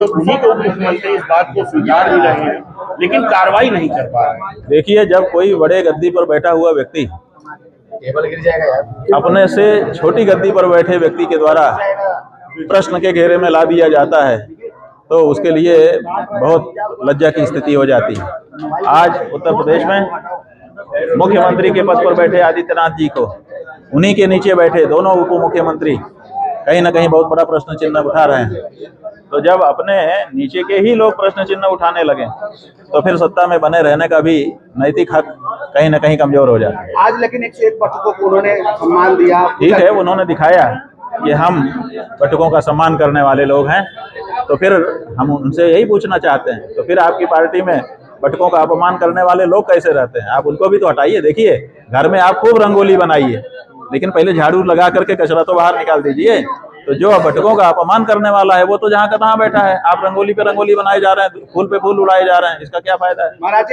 उन्हीं को मुख्यमंत्री इस बात को स्वीकार भी रहे हैं, लेकिन कार्रवाई नहीं कर पा रहे हैं। देखिए, जब कोई बड़े गद्दी पर बैठा हुआ व्यक्ति टेबल गिर जाएगा यार। अपने से छोटी गद्दी पर बैठे व्यक्ति के द्वारा प्रश्न के घेरे में ला दिया जाता है तो उसके लिए बहुत लज्जा की स्थिति हो जाती है। आज उत्तर प्रदेश में मुख्यमंत्री के पद पर बैठे आदित्यनाथ जी को उन्हीं के नीचे बैठे दोनों उप मुख्यमंत्री कहीं ना कहीं बहुत बड़ा प्रश्न चिन्ह उठा रहे हैं। तो जब अपने नीचे के ही लोग प्रश्न चिन्ह उठाने लगे तो फिर सत्ता में बने रहने का भी नैतिक हक कहीं ना कहीं कमजोर हो जाता है। आज लेकिन 101 पटकों को उन्होंने सम्मान दिया। ठीक है, उन्होंने दिखाया कि हम पटकों का सम्मान करने वाले लोग हैं, तो फिर हम उनसे यही पूछना चाहते हैं, तो फिर आपकी पार्टी में पटकों का अपमान करने वाले लोग कैसे रहते हैं? आप उनको भी तो हटाइए। देखिए, घर में आप खूब रंगोली बनाइए, लेकिन पहले झाड़ू लगा करके कचरा तो बाहर निकाल दीजिए। तो जो पटकों का अपमान करने वाला है वो तो जहाँ का तहाँ बैठा है। आप रंगोली पे रंगोली बनाए जा रहे हैं, फूल पे फूल उड़ाए जा रहे हैं, इसका क्या फायदा है? महाराज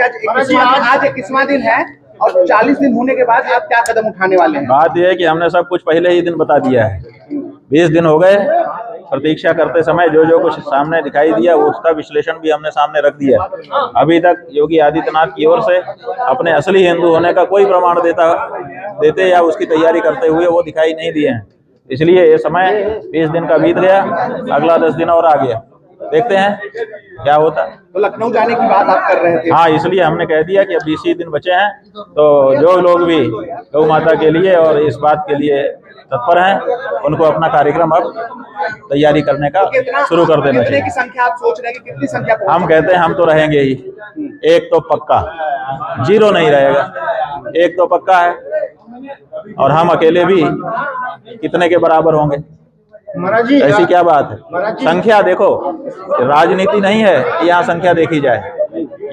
जी, आज 21वां दिन है और 40 दिन होने के बाद आप क्या कदम उठाने वाले हैं? बात यह है कि हमने सब कुछ पहले ही दिन बता दिया है। 20 दिन हो गए प्रतीक्षा करते समय, जो जो कुछ सामने दिखाई दिया उसका विश्लेषण भी हमने सामने रख दिया। अभी तक योगी आदित्यनाथ की ओर से अपने असली हिंदू होने का कोई प्रमाण देते या उसकी तैयारी करते हुए वो दिखाई नहीं दिए हैं। इसलिए ये समय 20 दिन का बीत गया, अगला 10 दिन और आ गया, देखते हैं क्या होता है। तो लखनऊ जाने की बात आप कर रहे थे? हाँ, इसलिए हमने कह दिया कि अब 20 ही दिन बचे हैं, तो जो लोग भी गौ माता के लिए और इस बात के लिए तत्पर हैं उनको अपना कार्यक्रम अब तैयारी करने का शुरू कर देना चाहिए। कितनी संख्या आप सोच रहे हैं कि कितनी संख्या? हम कहते हैं हम तो रहेंगे ही, एक तो पक्का, 0 नहीं रहेगा, एक तो पक्का है। और हम अकेले भी कितने के बराबर होंगे? ऐसी क्या बात है? संख्या देखो, राजनीति नहीं है कि यहाँ संख्या देखी जाए।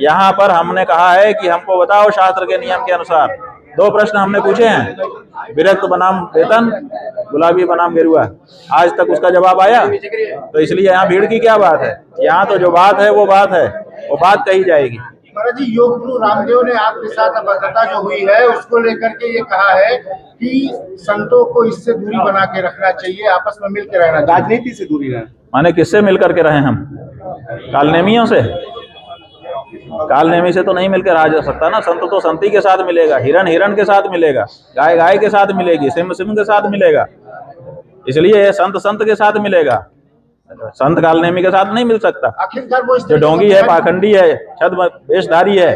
यहाँ पर हमने कहा है कि हमको बताओ शास्त्र के नियम के अनुसार। 2 प्रश्न हमने पूछे हैं, विरक्त बनाम वेतन, गुलाबी बनाम गेरुआ। आज तक उसका जवाब आया? तो इसलिए यहाँ भीड़ की क्या बात है? यहाँ तो जो बात है वो बात कही जाएगी। महाराज जी, योग गुरु रामदेव ने आपके साथ अभद्रता जो हुई है उसको लेकर के ये कहा है कि संतों को इससे दूरी बना के रखना चाहिए, आपस में मिलकर रहना चाहिए। राजनीति से दूरी रहना। माने किससे मिलकर के रहे हम? कालनेमियों से? कालनेमी से तो नहीं मिलकर रहा जा सकता ना। संत तो संती के साथ मिलेगा, हिरण हिरण के साथ मिलेगा, गाय गाय के साथ मिलेगी, सिंह सिंह के साथ मिलेगा। इसलिए संत संत के साथ मिलेगा, संत कालनेमी के साथ नहीं मिल सकता। आखिरकार वो जो ढोंगी है, पाखंडी है, छद वेशधारी है,